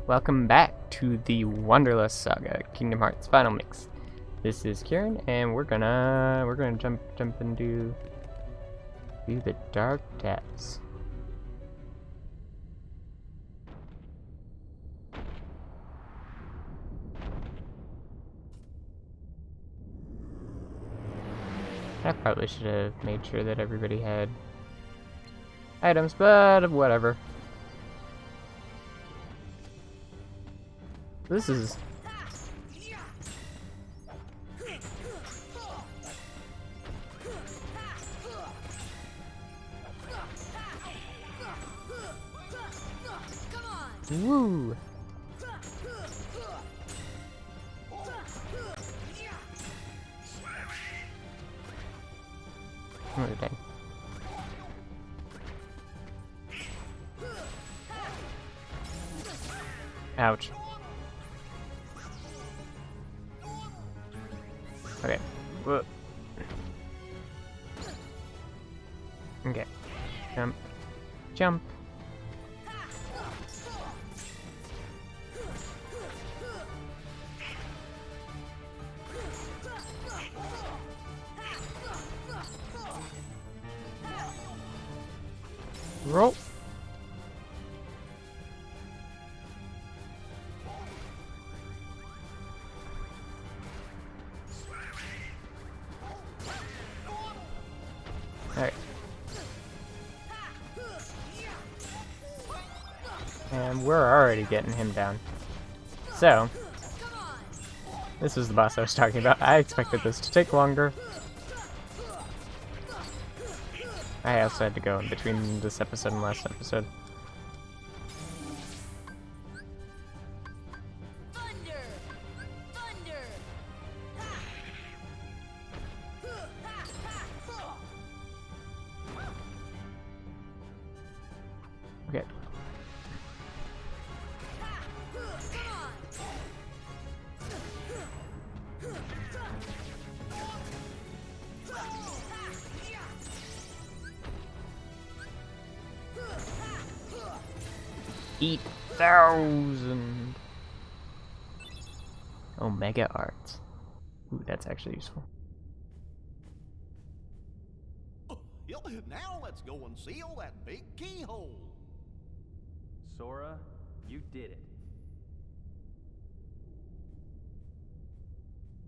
Welcome back to the Wanderlust Saga, Kingdom Hearts Final Mix. This is Kieran, and we're gonna jump and do the Dark Depths. I probably should have made sure that everybody had items, but whatever. This is... Woo! Oh, dang. Ouch. Okay. Whoa. Okay. Jump. Jump. Roll. Alright. And we're already getting him down. So, this is the boss I was talking about. I expected this to take longer. I also had to go in between this episode and last episode. Okay. $8,000 Omega Arts. Ooh, that's actually useful. Now let's go and seal that big keyhole. Sora, you did it.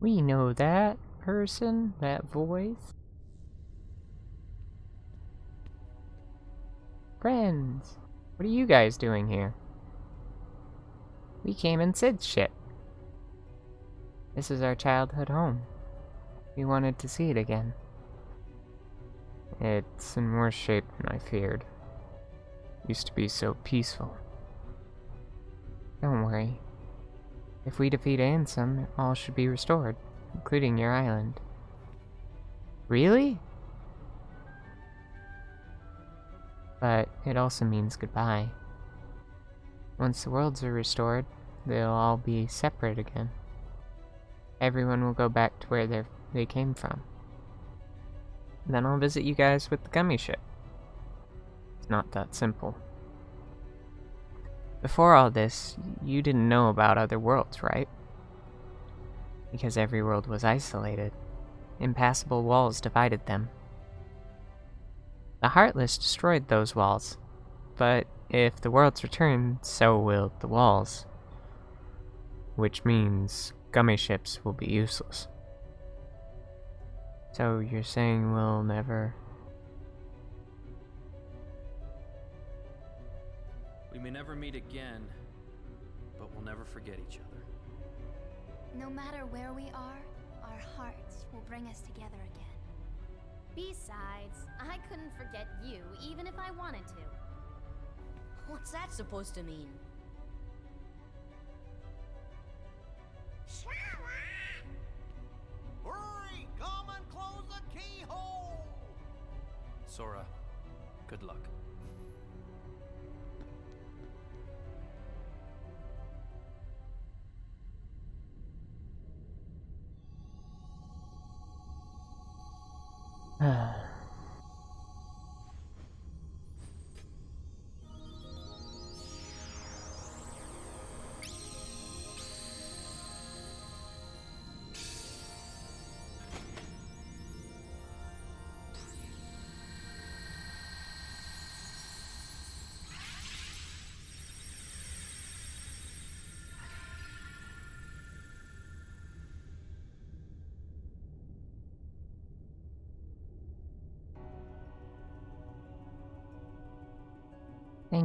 We know that person, that voice. Friends, what are you guys doing here? We came in Sid's ship. This is our childhood home. We wanted to see it again. It's in worse shape than I feared. Used to be so peaceful. Don't worry. If we defeat Ansem, all should be restored, including your island. Really? But it also means goodbye. Once the worlds are restored, they'll all be separate again. Everyone will go back to where they came from. Then I'll visit you guys with the gummy ship. It's not that simple. Before all this, you didn't know about other worlds, right? Because every world was isolated. Impassable walls divided them. The Heartless destroyed those walls, but if the worlds return, so will the walls. Which means gummy ships will be useless. So you're saying we'll never... We may never meet again, but we'll never forget each other. No matter where we are, our hearts will bring us together again. Besides, I couldn't forget you, even if I wanted to. What's that supposed to mean? Hurry, come and close the keyhole. Sora, good luck.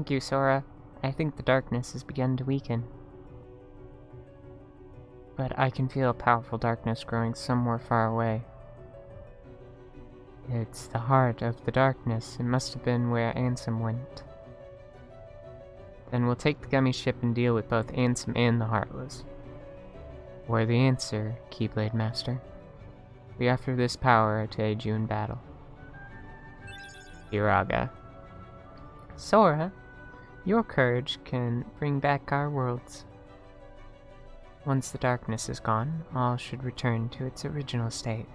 Thank you, Sora. I think the darkness has begun to weaken. But I can feel a powerful darkness growing somewhere far away. It's the heart of the darkness. It must have been where Ansem went. Then we'll take the gummy ship and deal with both Ansem and the Heartless. We're the answer, Keyblade Master. We offer this power to aid you in battle. Iraga. Sora, your courage can bring back our worlds. Once the darkness is gone, all should return to its original state.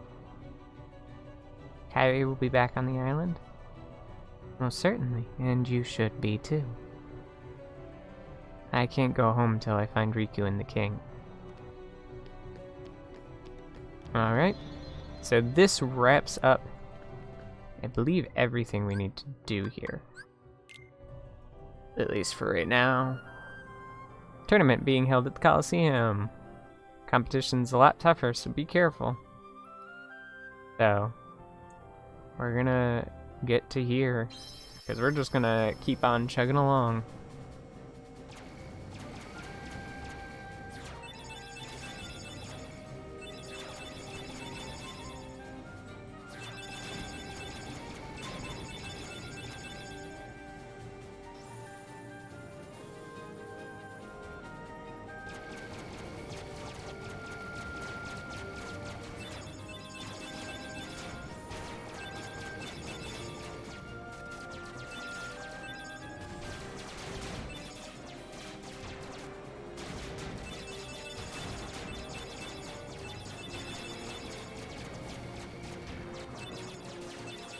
Kyrie will be back on the island? Most certainly, and you should be too. I can't go home until I find Riku and the king. Alright, so this wraps up, I believe, everything we need to do here. At least for right now. Tournament being held at the Coliseum. Competition's a lot tougher, so be careful. So, we're gonna get to here, because we're just gonna keep on chugging along.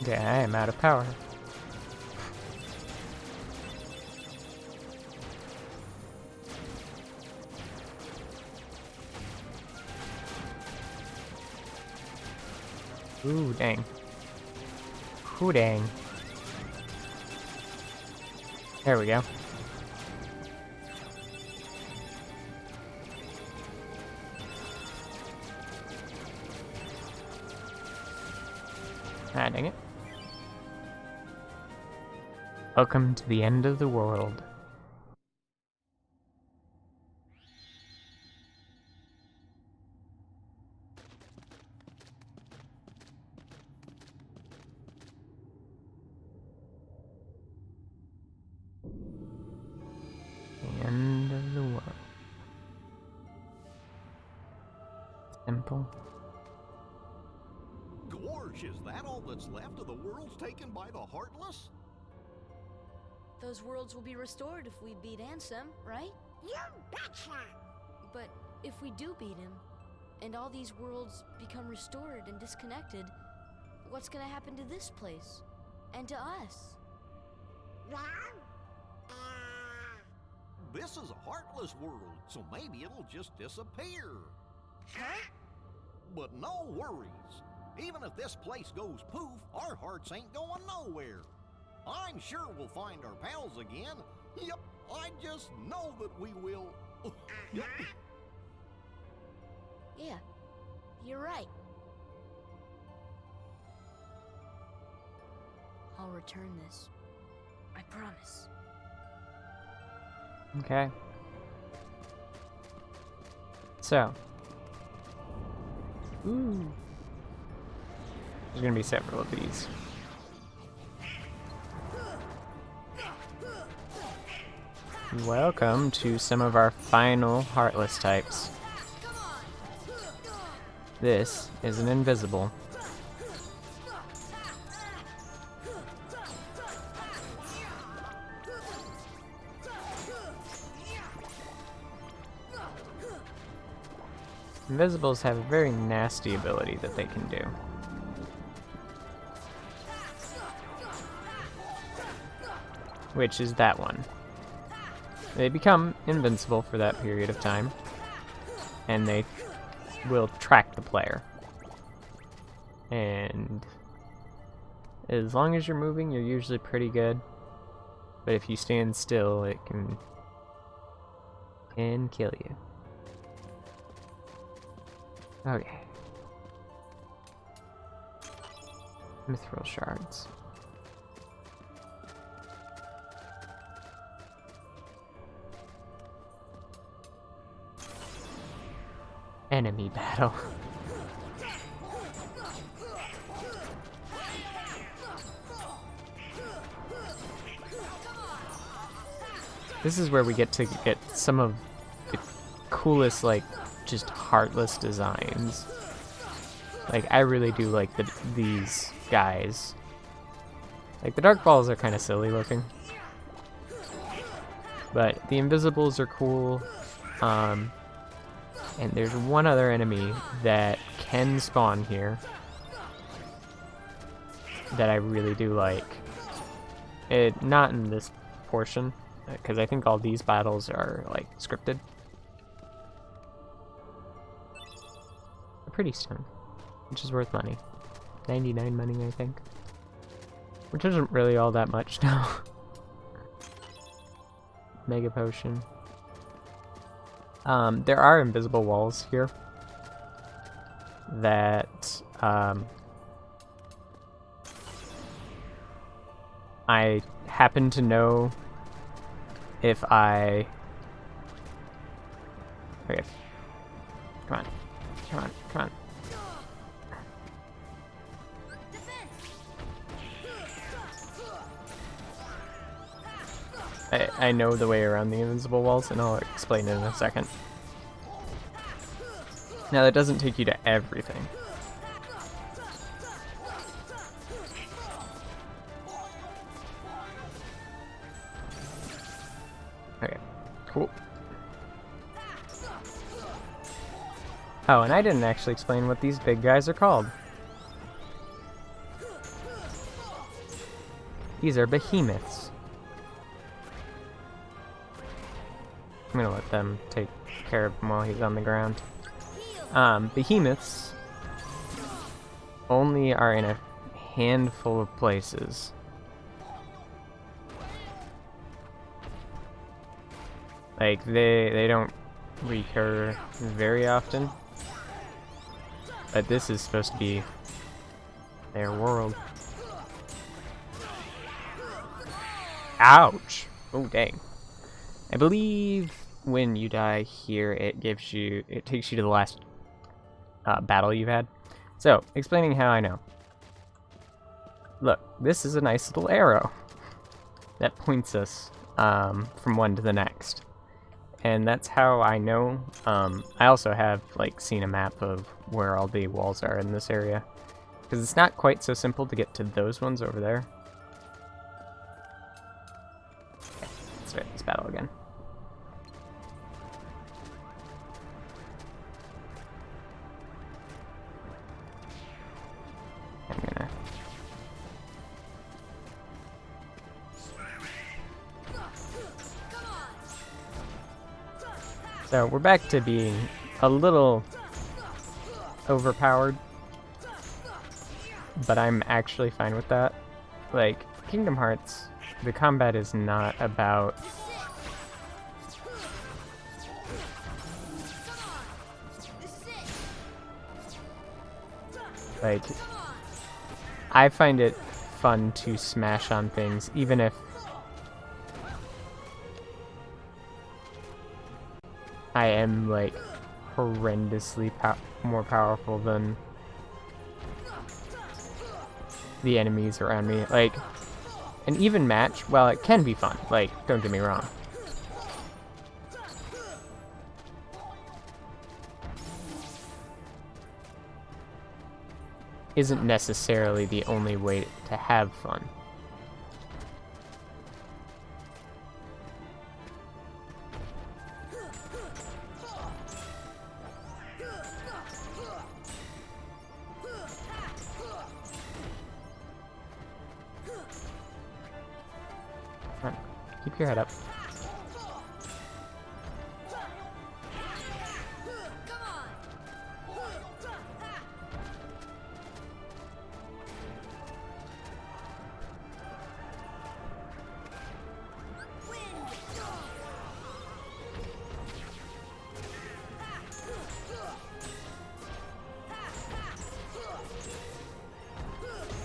Yeah, I am out of power. Ooh, dang. Ooh, dang. There we go. Ah, dang it. Welcome to the end of the world. The end of the world. Simple. Gorge, is that all that's left of the worlds taken by the Heartless? Those worlds will be restored if we beat Ansem, right? You betcha! But if we do beat him, and all these worlds become restored and disconnected, what's gonna happen to this place? And to us? Well, This is a Heartless world, so maybe it'll just disappear. huh? But no worries. Even if this place goes poof, our hearts ain't going nowhere. I'm sure we'll find our pals again. Yep, I just know that we will. Yep. Yeah, you're right. I'll return this. I promise. Okay. So. Ooh. There's gonna be several of these. Welcome to some of our final Heartless types. This is an invisible. Invisibles have a very nasty ability that they can do. Which is that one. They become invincible for that period of time, and they will track the player. And as long as you're moving, you're usually pretty good. But if you stand still, it can kill you. Okay. Mithril shards. enemy battle. This is where we get to get some of the coolest, like, just heartless designs. Like, I really do like these guys. Like, the dark balls are kind of silly looking. But the invisibles are cool. And there's one other enemy that can spawn here that I really do like. Not in this portion, because I think all these battles are, like, scripted. A pretty stone, which is worth money. 99 money, I think. Which isn't really all that much now. Mega potion. There are invisible walls here that I happen to know if I... Okay. Come on. Come on. Come on. I know the way around the invisible walls, and I'll explain it in a second. Now, that doesn't take you to everything. Okay, cool. Oh, and I didn't actually explain what these big guys are called. These are behemoths. I'm gonna let them take care of him while he's on the ground. Behemoths only are in a handful of places. Like, they don't recur very often. But this is supposed to be their world. Ouch! Oh, dang. I believe when you die here, it takes you to the last battle you've had. So, explaining how I know. Look, this is a nice little arrow that points us from one to the next. And that's how I know. I also have, like, seen a map of where all the walls are in this area. Because it's not quite so simple to get to those ones over there. Okay, let's start this battle again. I'm gonna... So we're back to being a little overpowered, but I'm actually fine with that. Like, Kingdom Hearts, the combat is not about like, I find it fun to smash on things, even if I am, like, horrendously more powerful than the enemies around me. Like, an even match, well, it can be fun. Like, don't get me wrong. Isn't necessarily the only way to have fun. Come on, keep your head up.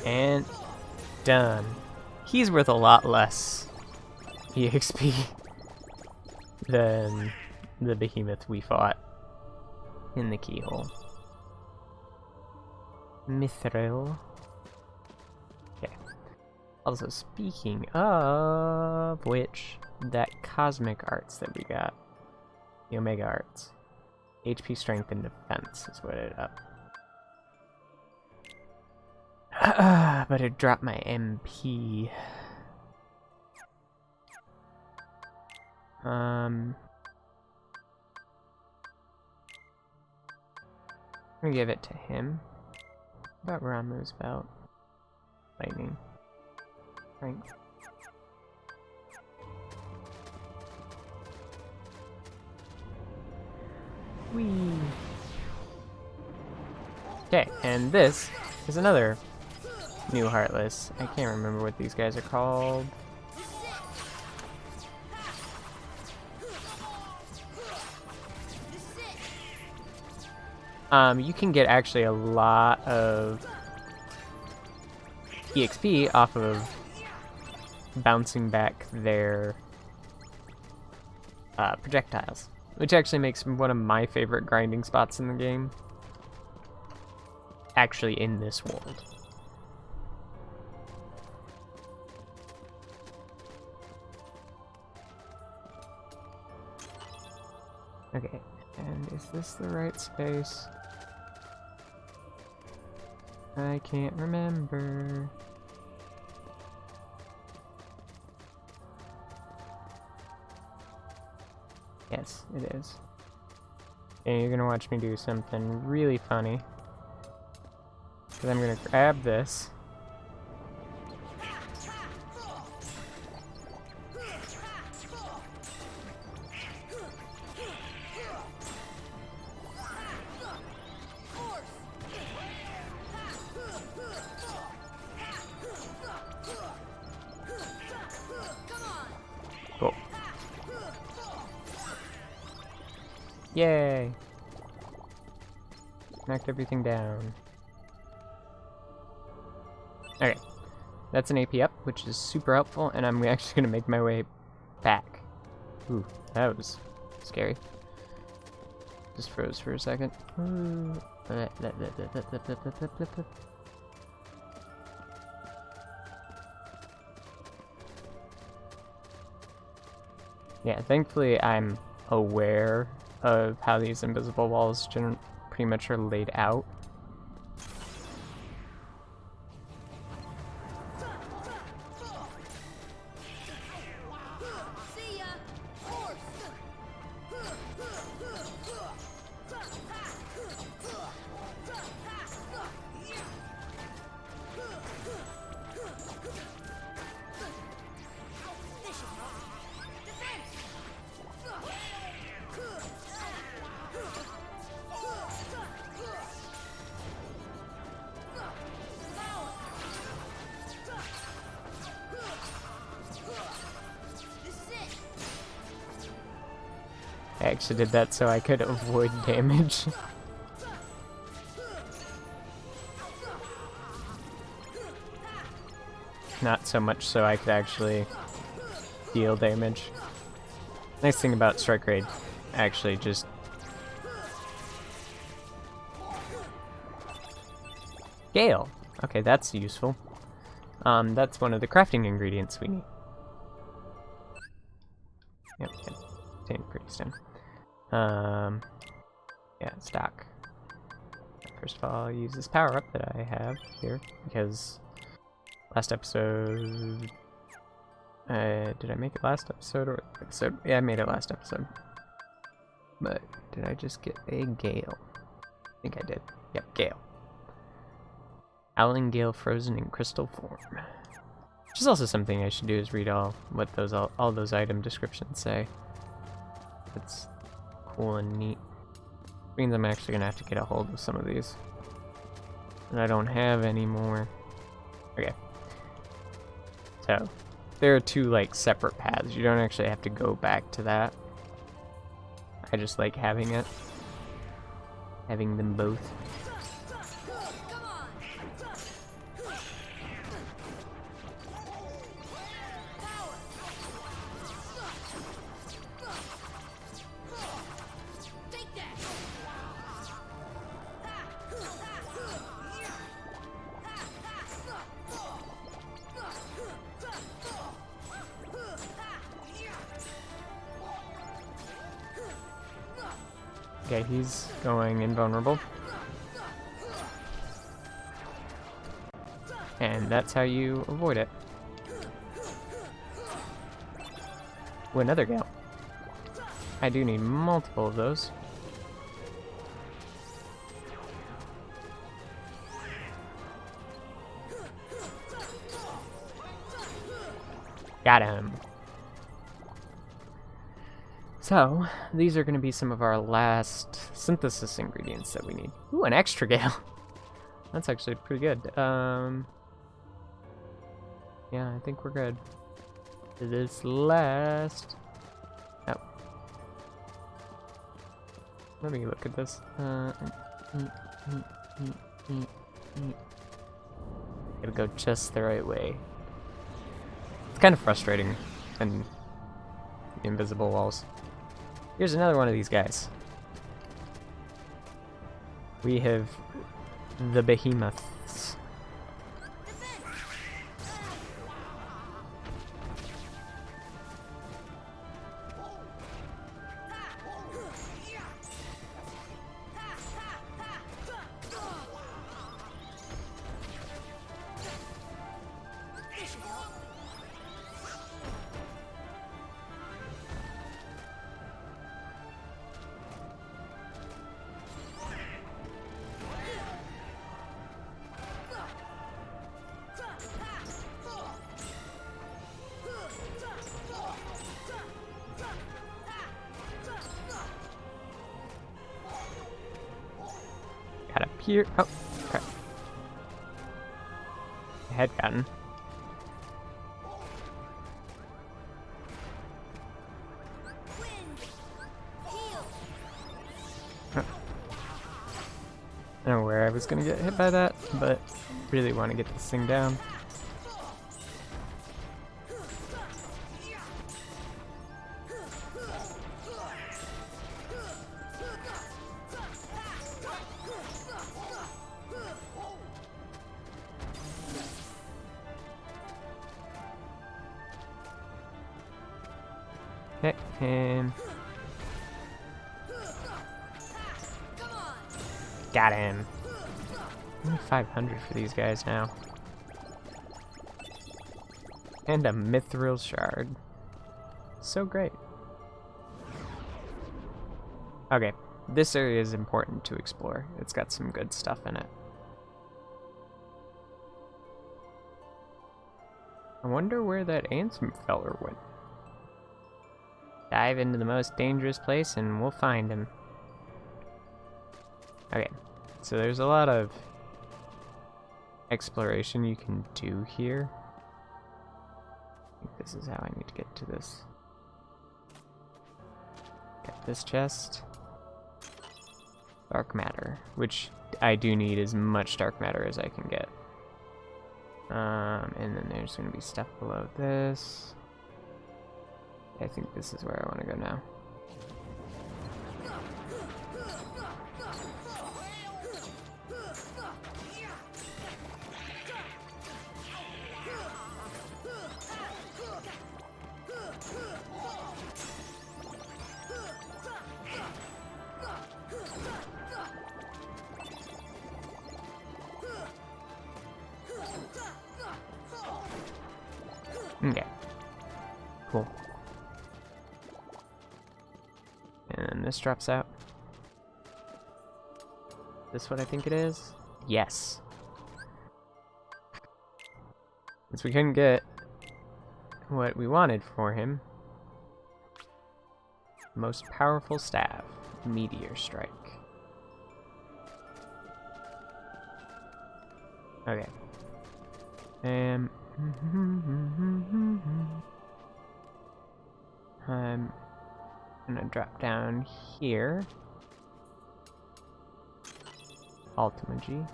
And done. He's worth a lot less EXP than the behemoth we fought. in the keyhole. Mithril. Okay. Also, speaking of which, that cosmic arts that we got, the Omega arts, HP, strength, and defense is what it up. But it dropped my MP. I'm gonna give it to him. What about Ramu's belt? Lightning. Strength. Whee! Okay, and this is another new Heartless. I can't remember what these guys are called. You can get actually a lot of EXP off of bouncing back their projectiles, which actually makes one of my favorite grinding spots in the game. Actually in this world. Okay, and is this the right space? I can't remember. Yes, it is. And you're gonna watch me do something really funny. Because I'm gonna grab this. Cool. Yay! Knocked everything down. Okay. That's an AP up, which is super helpful, and I'm actually going to make my way back. Ooh, that was scary. Just froze for a second. Yeah, thankfully I'm aware of how these invisible walls pretty much are laid out. I actually did that so I could avoid damage. Not so much so I could actually deal damage. Nice thing about Strike Raid, actually just... Gale! Okay, that's useful. That's one of the crafting ingredients we need. Yep. Pretty soon. Yeah, stock. First of all, I'll use this power up that I have here because last episode. Did I make it last episode or episode? Yeah, I made it last episode. But did I just get a Gale? I think I did. Yep, Gale. Owling Gale frozen in crystal form. Which is also something I should do, is read all those item descriptions say. It's cool and neat. Means I'm actually gonna have to get a hold of some of these. And I don't have any more. Okay. So, there are two, like, separate paths. You don't actually have to go back to that. I just like having it. Having them both. Okay, he's going invulnerable. And that's how you avoid it. Ooh, another gale. I do need multiple of those. Got him. So, these are going to be some of our last synthesis ingredients that we need. Ooh, an extra gale. That's actually pretty good. Yeah, I think we're good. This last... Oh. Let me look at this. Gotta go just the right way. It's kind of frustrating and invisible walls. Here's another one of these guys. We have the behemoths. Got up here. Oh, okay. I had gotten. Huh. I don't know where I was gonna get hit by that, but really want to get this thing down. Hit him. Got him. Only 500 for these guys now. And a mithril shard. So great. Okay, this area is important to explore. It's got some good stuff in it. I wonder where that Ansem feller went. Dive into the most dangerous place and we'll find him. Okay, so there's a lot of exploration you can do here. I think this is how I need to get to this. Get this chest. Dark matter, which I do need as much dark matter as I can get. And then there's going to be stuff below this. I think this is where I want to go now. Okay. Cool. And this drops out. This what I think it is? Yes. Since we couldn't get what we wanted for him. Most powerful staff. Meteor strike. Okay. I'm gonna drop down here. Ultima G.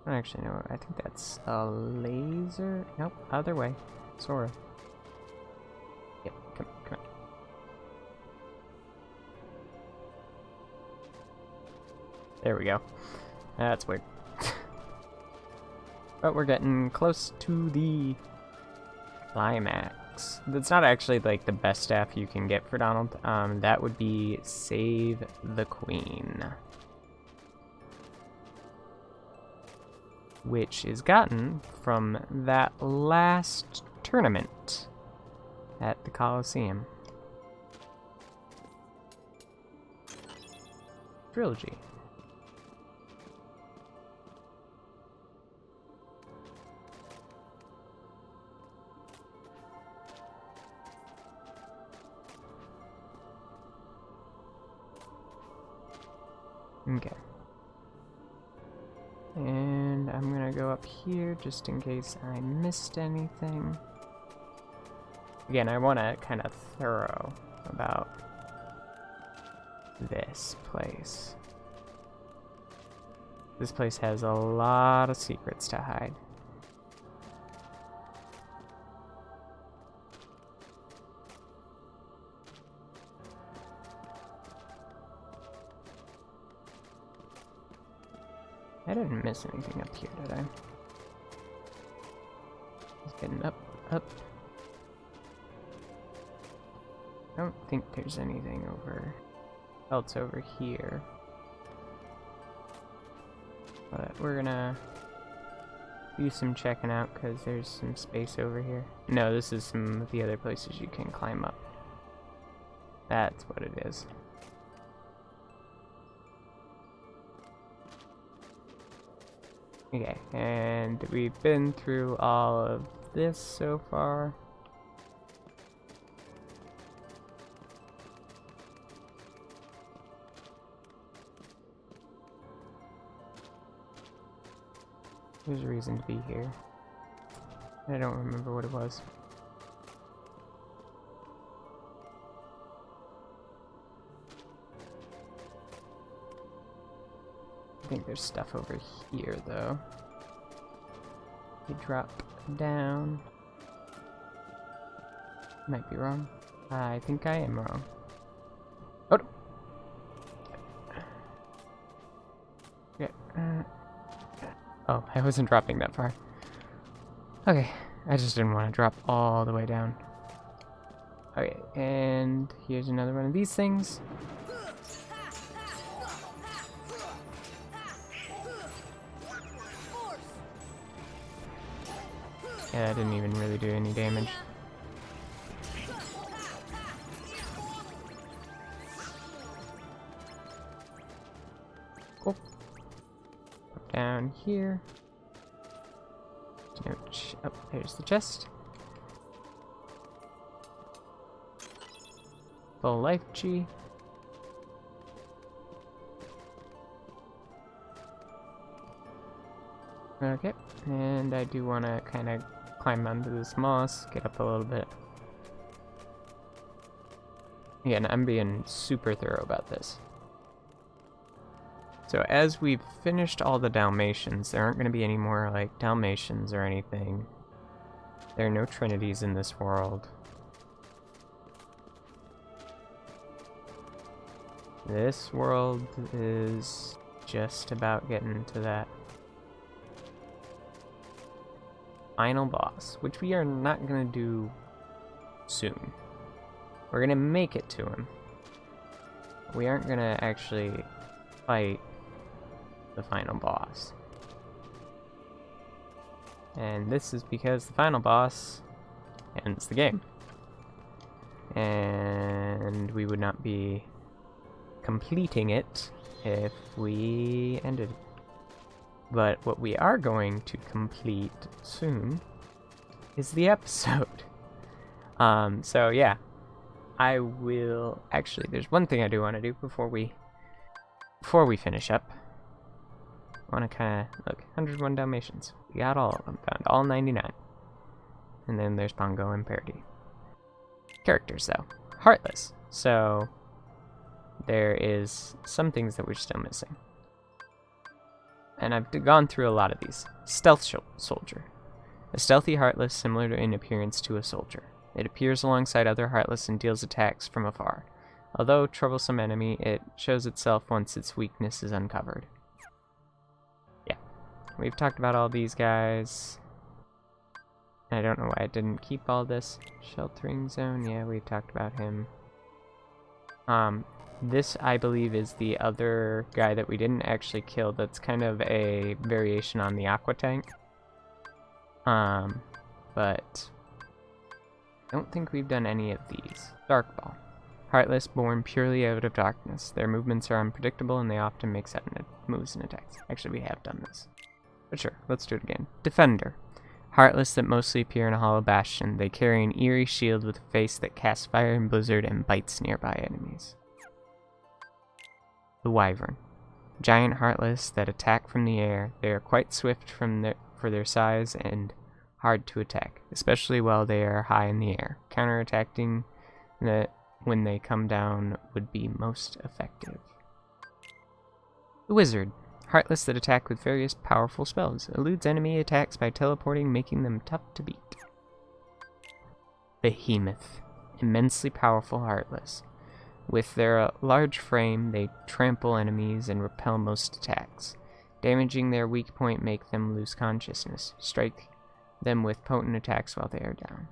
Actually, no, I think that's a laser. Nope, other way. Sora. Yep, come on. There we go. That's weird. But we're getting close to the climax. sucks. That's not actually like the best staff you can get for Donald. That would be Save the Queen, which is gotten from that last tournament at the Coliseum. Trilogy. Okay. And I'm gonna go up here just in case I missed anything. Again, I want to kind of thorough about this place. This place has a lot of secrets to hide. I didn't miss anything up here, did I? Just getting up. I don't think there's anything else over here. But we're gonna do some checking out because there's some space over here. No, this is some of the other places you can climb up. That's what it is. Okay, and we've been through all of this so far. There's a reason to be here. I don't remember what it was. I think there's stuff over here, though. You drop down. Might be wrong. I think I am wrong. Oh! Yeah. Oh, I wasn't dropping that far. Okay, I just didn't want to drop all the way down. Okay, and here's another one of these things. Yeah, that didn't even really do any damage. Cool. Down here. Oh, there's the chest. Full life G. Okay, and I do want to kind of climb onto this moss, get up a little bit. Again, I'm being super thorough about this. So as we've finished all the Dalmatians, there aren't going to be any more like Dalmatians or anything. There are no Trinities in this world. This world is just about getting to that final boss, which we are not going to do soon. We're going to make it to him. We aren't going to actually fight the final boss. And this is because the final boss ends the game. And we would not be completing it if we ended it. But what we are going to complete soon is the episode. So yeah, I will actually. There's one thing I do want to do before we finish up. I want to kind of look. 101 Dalmatians. We got all of them. Found all 99. And then there's Pongo and Parody. Characters though, Heartless. So there is some things that we're still missing. And I've gone through a lot of these. Stealth Soldier. A stealthy Heartless similar in appearance to a soldier. It appears alongside other Heartless and deals attacks from afar. Although troublesome enemy, it shows itself once its weakness is uncovered. Yeah. We've talked about all these guys. I don't know why I didn't keep all this. Sheltering zone, yeah, we've talked about him. This, I believe, is the other guy that we didn't actually kill. That's kind of a variation on the aqua tank. But I don't think we've done any of these. Dark Ball. Heartless, born purely out of darkness. Their movements are unpredictable and they often make sudden moves and attacks. Actually, we have done this. But sure, let's do it again. Defender. Heartless that mostly appear in a hollow bastion. They carry an eerie shield with a face that casts fire and blizzard and bites nearby enemies. The Wyvern. Giant Heartless that attack from the air. They are quite swift for their size and hard to attack, especially while they are high in the air. Counterattacking when they come down would be most effective. The Wizard. Heartless that attack with various powerful spells. Eludes enemy attacks by teleporting, making them tough to beat. Behemoth. Immensely powerful Heartless. With their large frame, they trample enemies and repel most attacks. Damaging their weak point make them lose consciousness. Strike them with potent attacks while they are down.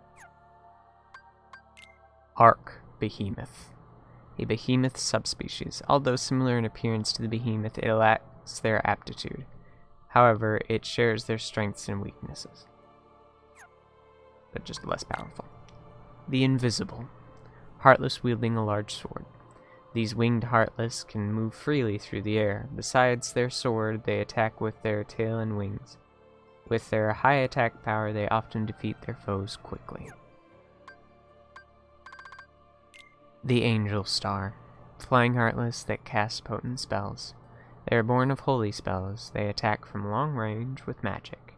Arc Behemoth. A behemoth subspecies. Although similar in appearance to the behemoth, it lacks their aptitude. However, it shares their strengths and weaknesses, but just less powerful. The Invisible. Heartless wielding a large sword. These winged Heartless can move freely through the air. Besides their sword, they attack with their tail and wings. With their high attack power, they often defeat their foes quickly. The Angel Star. Flying Heartless that cast potent spells. They are born of holy spells. They attack from long range with magic.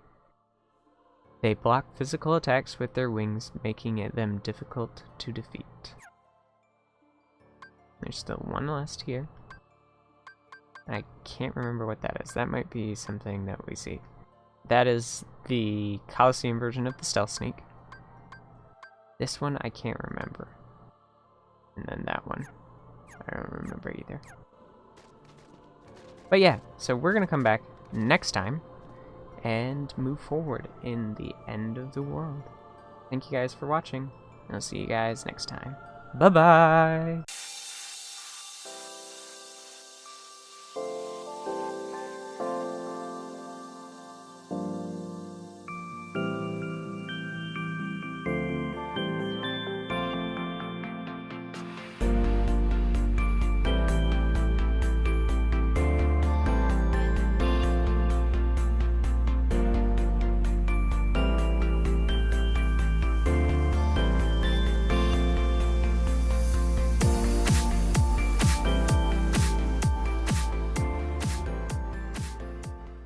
They block physical attacks with their wings, making them difficult to defeat. There's still one last here. I can't remember what that is. That might be something that we see. That is the Coliseum version of the Stealth Sneak. This one I can't remember. And then that one. I don't remember either. But yeah, so we're going to come back next time and move forward in the end of the world. Thank you guys for watching, and I'll see you guys next time. Bye-bye!